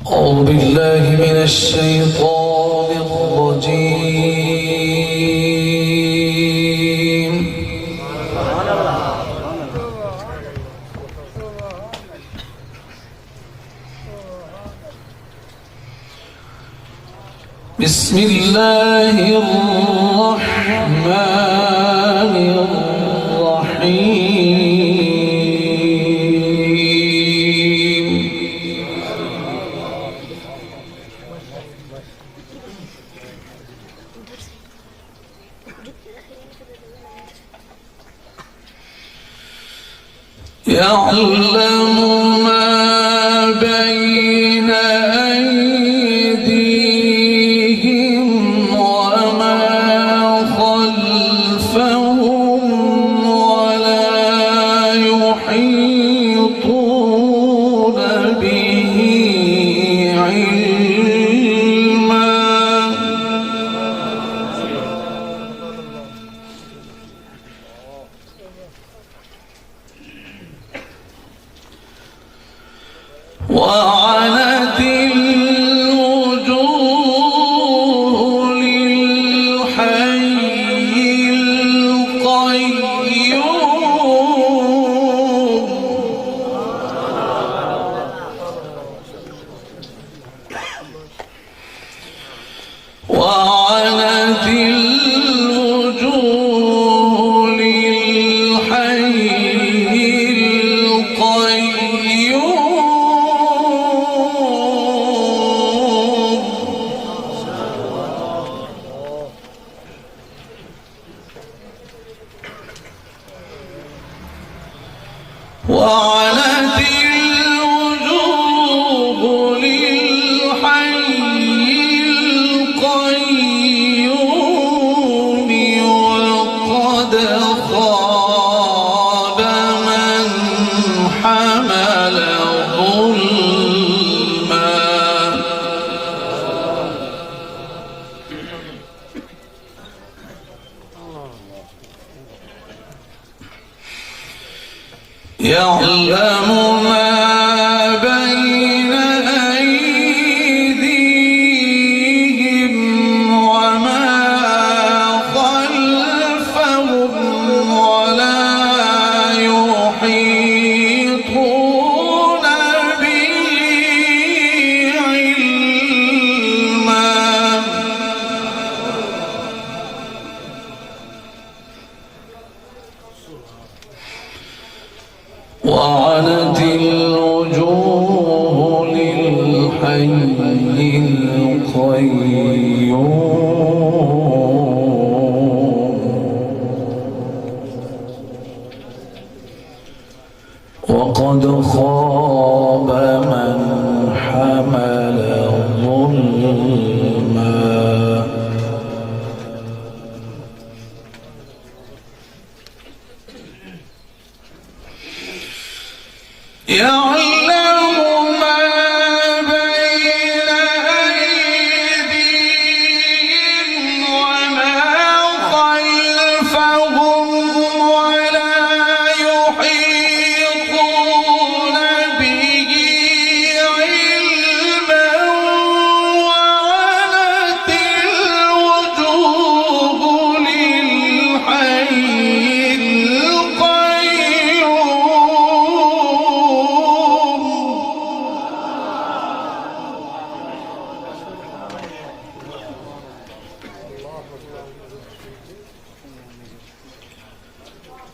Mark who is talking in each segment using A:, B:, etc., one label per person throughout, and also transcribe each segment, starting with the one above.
A: أعوذ بالله من الشيطان الرجيم. بسم الله الرحمن الرحيم. يعلم ما بين أيديهم وما خلفهم ولا يحيطون به علما. وعنت الوجوه للحي القيوم. وعنت الوجوه للحي القيوم. وعنت الوجوه للحي القيوم وقد خاب من حمل ظلما. يعلم ما بين أيديهم وما خلفهم ولا يحيطون به علما. وعنت الوجوه للحي القيوم وقد خاب من حمل ظلما. يعلم ما بين أيديهم وما خلفهم ولا يحيطون به علما. وعنت الوجوه للحي القيوم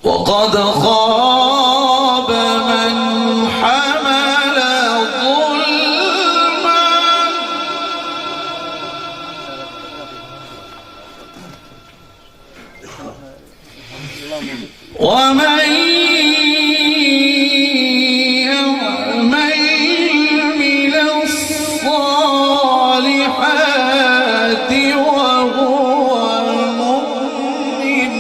A: وقد خاب من حمل ظلما. ومن يعمل من الصالحات وهو مؤمن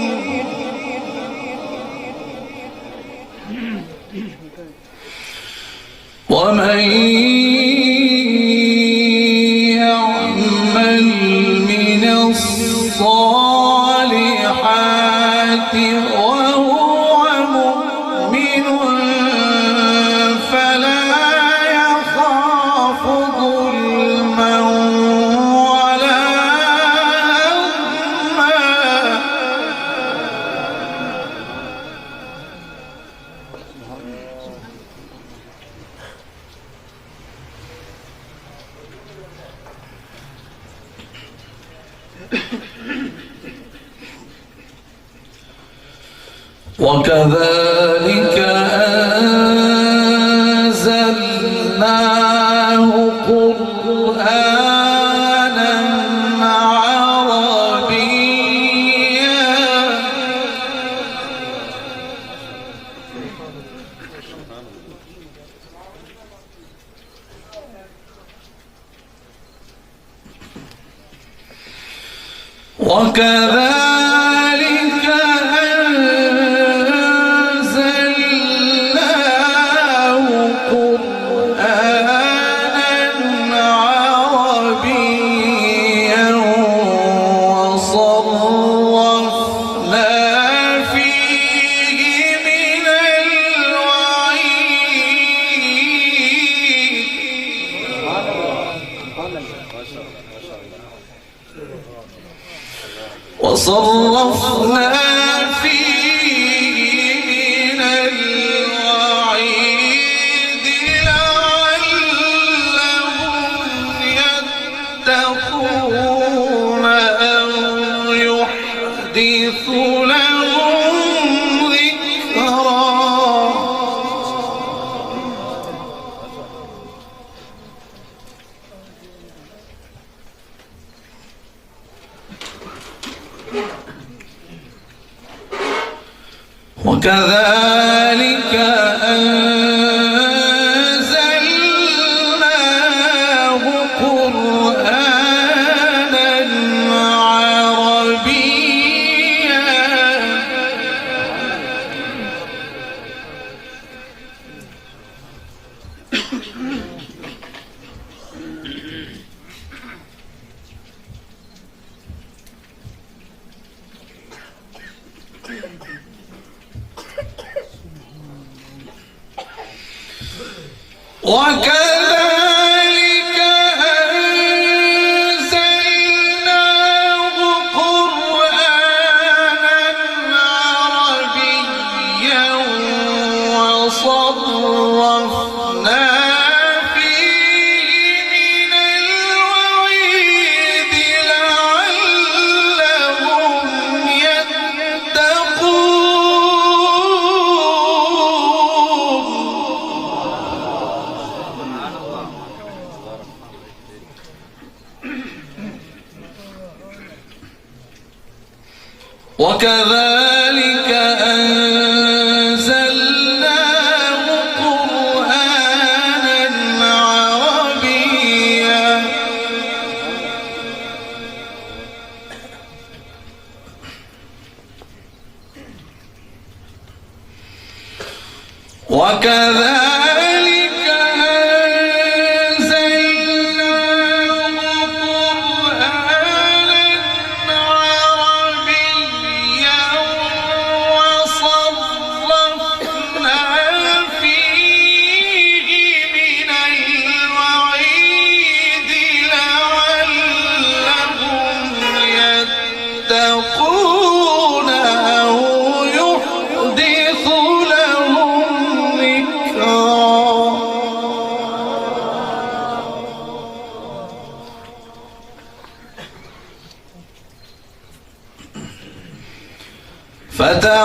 A: وكذلك أنزلناه قرآنا عربيا وكذلك أنزلناه قرآنا عربيا وصرفنا فيه من الوعيد وصرفنا فيه من الوعيد لعلهم يتقون أو يحدث لهم ذكرا وكذلك أنزلناه قرآنا عربيا وكذلك أنزلناه قرآنا عربيا وصرفنا فيه من الوعيد لعلهم يتقون وكذلك أنزلناه قرآنا عربيا وكذلك أنزلناه قرآنا عربيا وصرفنا فيه من الوعيد لعلهم يتقون أو يحدث لهم ذكرا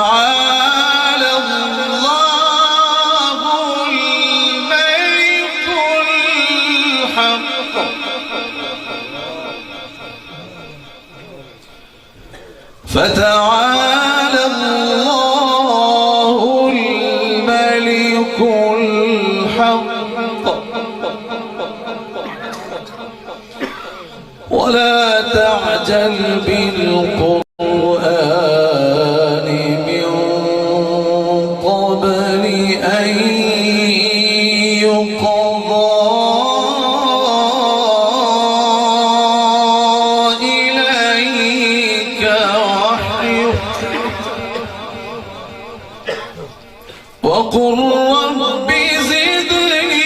A: فتعالى الله الملك الحق فتعالى الله الملك الحق ولا تعجل بالقرآن من قبل أن يقضى إليك وحيه وقل رب زدني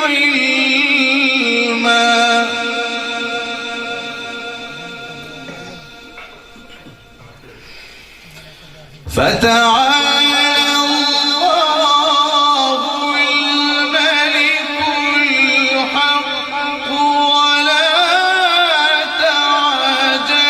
A: علما فتعالى الله الملك الحق ولا تعجل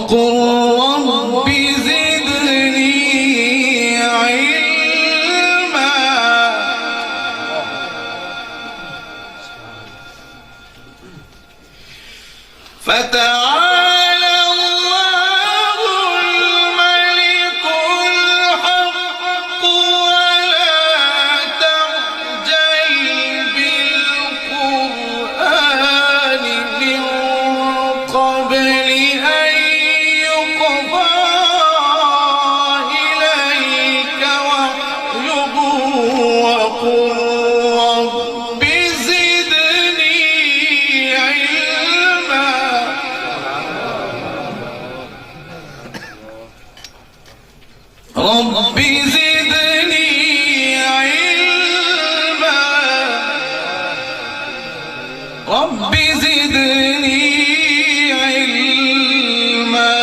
A: وقل رب زدني علما فتعالى الله الملك الحق ولا تعجل بالقرآن من قبل أن يقضى إليك وحيه وقل رب زدني علما رب زدني علما رب زدني علما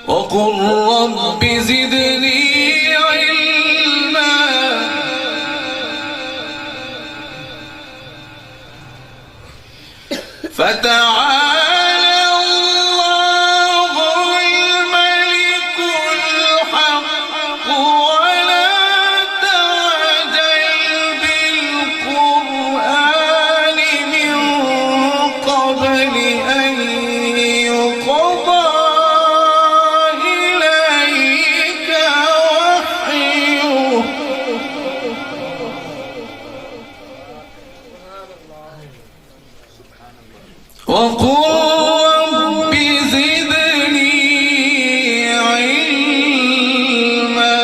A: وقل رب زدني علما فتعالى الله الملك الحق ولا تعجل بالقرآن من قبل أن يقضى إليك وحيه وقل رب زدني علما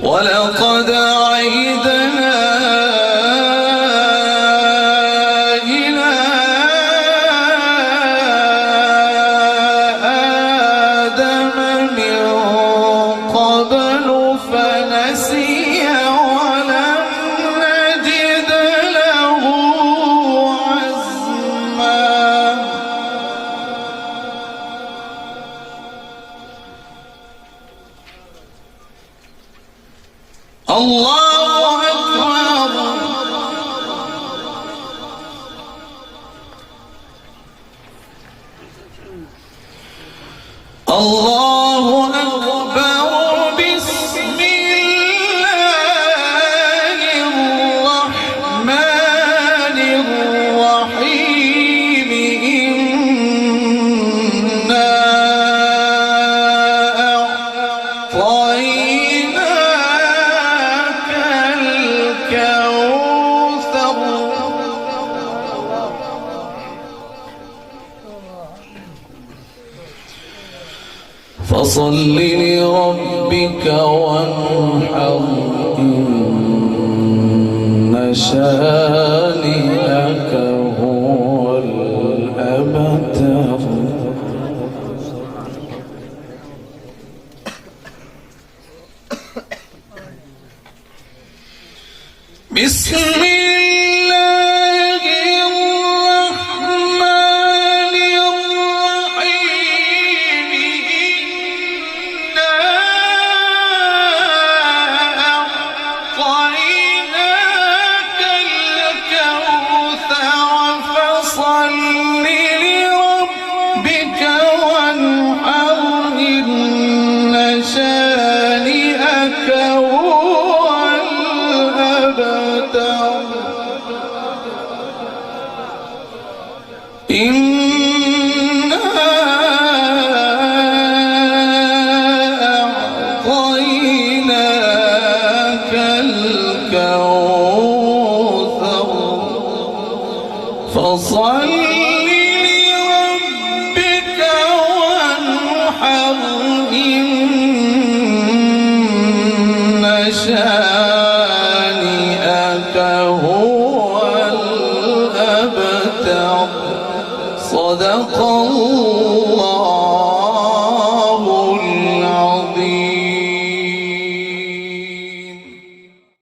A: ولقد عهدنا إلى آدم من قبل فنسي ولم نجد له عزما الله أكبر الله أكبر بسم الله الرحمن الرحيم إنا أعطيناك الكوثر فصل لربك وانحر إن شانئك هو الأبتر بسم الله الرحمن الرحيم إنا أعطيناك الكوثر فصل لربك وانحر إن شانئك هو الأبتر إنا أعطيناك الكوثر فصل لربك وانحر إن شانئك هو الأبتر صدق الله